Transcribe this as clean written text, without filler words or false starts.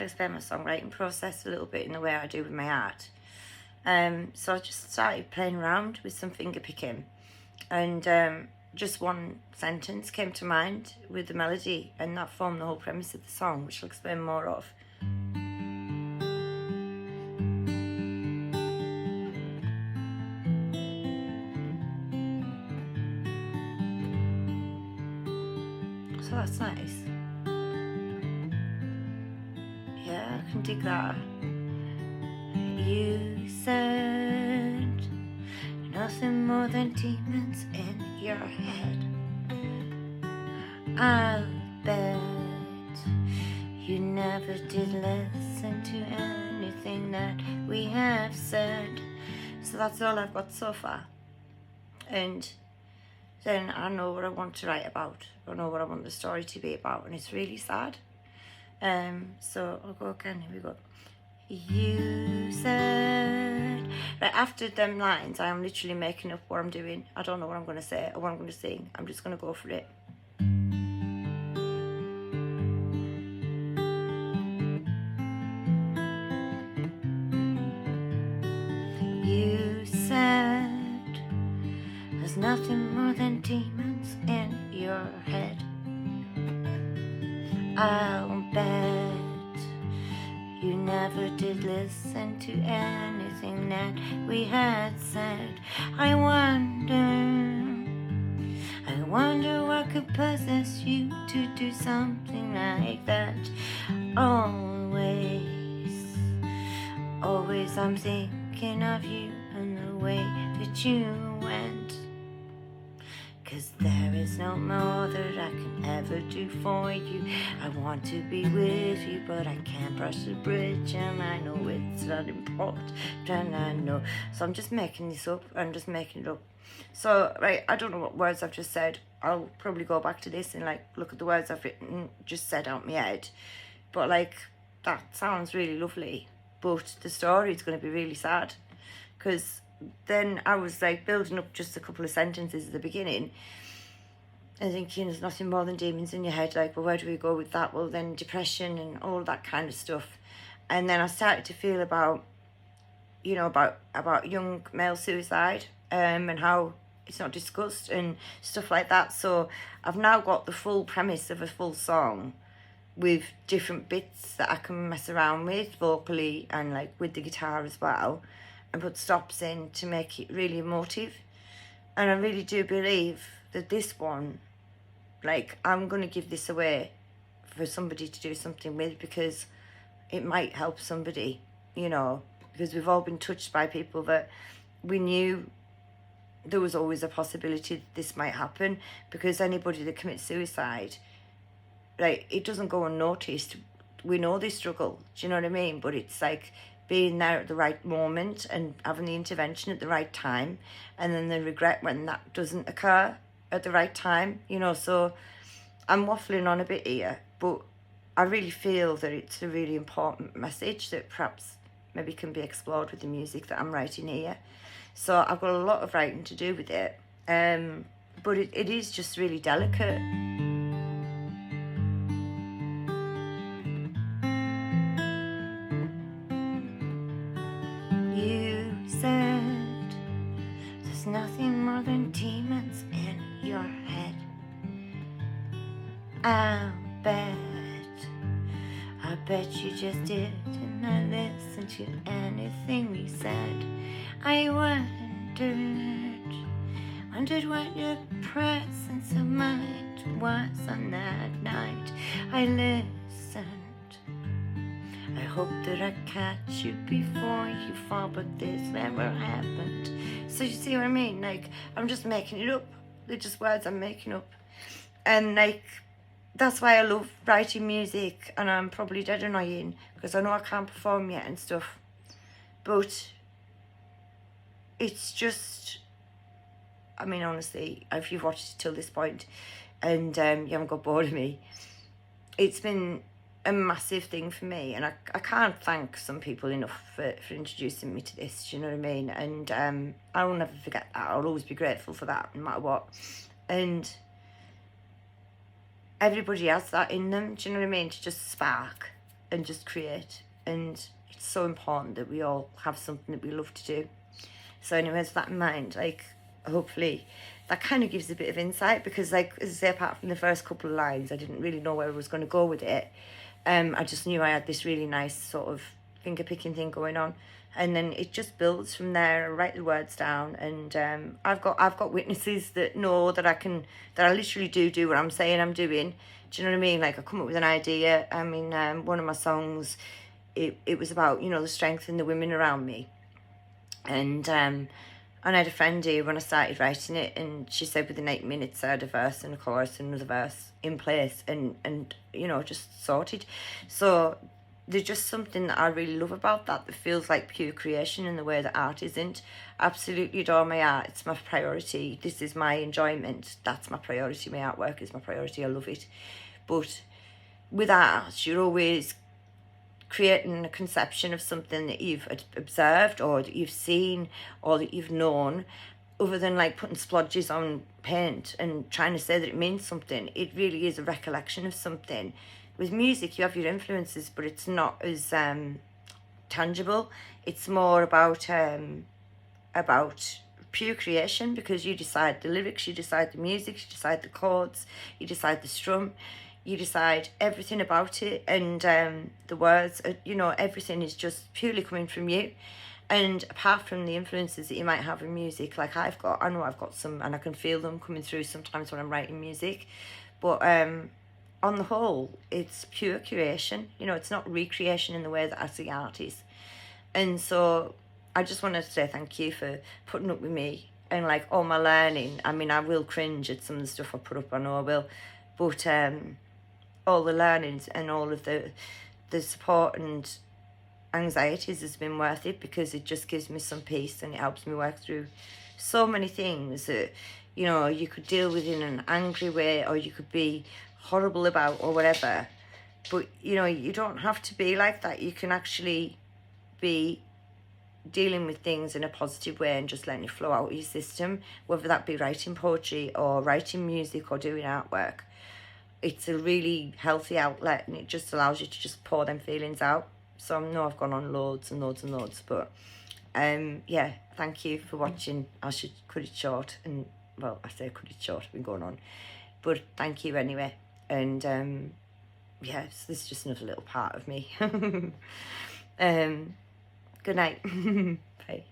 explain my songwriting process a little bit in the way I do with my art. So I just started playing around with some finger picking, and just one sentence came to mind with the melody, and that formed the whole premise of the song, which I'll explain more of. So that's nice. Yeah, I can dig that. You said nothing more than demons in your head. I'll bet you never did listen to anything that we have said. So that's all I've got so far. And then I know what I want to write about. I know what I want the story to be about, and it's really sad. So I'll go again. Here we go. You said... Right, after them lines, I am literally making up what I'm doing. I don't know what I'm going to say or what I'm going to sing. I'm just going to go for it. You said there's nothing more than demons in your head. I'll bet you never did listen to anything that we had said. I wonder what could possess you to do something like that. Always I'm thinking of you and the way that you went. 'Cause there is no more that I can ever do for you. I want to be with you, but I can't cross the bridge, and I know it's not important, and I know. So I'm just making this up. I'm just making it up. So, right, I don't know what words I've just said. I'll probably go back to this and, like, look at the words I've written, just said out my head. But, like, that sounds really lovely. But the story is going to be really sad. Because then I was like building up just a couple of sentences at the beginning and thinking there's nothing more than demons in your head. Like, well, where do we go with that? Well, then depression and all that kind of stuff. And then I started to feel about, you know, about young male suicide, and how it's not discussed and stuff like that. So I've now got the full premise of a full song with different bits that I can mess around with vocally and like with the guitar as well, and put stops in to make it really emotive. And I really do believe that this one, like, I'm going to give this away for somebody to do something with, because it might help somebody, you know, because we've all been touched by people that we knew there was always a possibility that this might happen, because anybody that commits suicide, like, it doesn't go unnoticed. We know they struggle, do you know what I mean? But it's like being there at the right moment and having the intervention at the right time, and then the regret when that doesn't occur at the right time, you know. So I'm waffling on a bit here, but I really feel that it's a really important message that perhaps maybe can be explored with the music that I'm writing here. So I've got a lot of writing to do with it, but it is just really delicate. You said there's nothing more than demons in your head. I bet you just didn't listen to anything we said. I wondered what your presence of mind was on that night. I listened. I hope that I catch you before you fall, but this never happened. So you see what I mean? Like, I'm just making it up. They're just words I'm making up. And, like, that's why I love writing music, and I'm probably dead annoying, because I know I can't perform yet and stuff. But it's just, I mean, honestly, if you've watched it till this point and you haven't got bored of me, it's been a massive thing for me, and I can't thank some people enough for introducing me to this, do you know what I mean? And I will never forget that. I'll always be grateful for that, no matter what. And everybody has that in them, do you know what I mean? To just spark and just create. And it's so important that we all have something that we love to do. So anyways, with that in mind, like, hopefully that kind of gives a bit of insight, because, like, as I say, apart from the first couple of lines, I didn't really know where I was going to go with it. I just knew I had this really nice sort of finger picking thing going on, and then it just builds from there. I write the words down, and I've got witnesses that know that I literally do what I'm saying I'm doing. Do you know what I mean? Like, I come up with an idea. I mean, one of my songs, it was about, you know, the strength in the women around me. And I had a friend here when I started writing it, and she said within 8 minutes I had a verse and a chorus and another verse in place, and you know, just sorted. So there's just something that I really love about that feels like pure creation in the way that art isn't. I absolutely adore my art. It's my priority. This is my enjoyment. That's my priority. My artwork is my priority. I love it. But with art, you're always creating a conception of something that you've observed or that you've seen or that you've known, other than like putting splodges on paint and trying to say that it means something. It really is a recollection of something. With music, you have your influences, but it's not as tangible. It's more about pure creation, because you decide the lyrics, you decide the music, you decide the chords, you decide the strum, you decide everything about it, and the words, you know, everything is just purely coming from you. And apart from the influences that you might have in music, like I know I've got some, and I can feel them coming through sometimes when I'm writing music, but on the whole, it's pure creation. You know, it's not recreation in the way that I see art is. And so I just wanted to say thank you for putting up with me and like all my learning. I mean, I will cringe at some of the stuff I put up, I know I will, but all the learnings and all of the support and anxieties has been worth it, because it just gives me some peace, and it helps me work through so many things that, you know, you could deal with in an angry way, or you could be horrible about, or whatever. But, you know, you don't have to be like that. You can actually be dealing with things in a positive way and just letting it flow out of your system, whether that be writing poetry or writing music or doing artwork. It's a really healthy outlet, and it just allows you to just pour them feelings out. So I know I've gone on loads and loads and loads, but yeah, thank you for watching. I should cut it short, and well, I say cut it short, I've been going on, but thank you anyway. And yeah, so this is just another little part of me. Good night. Bye.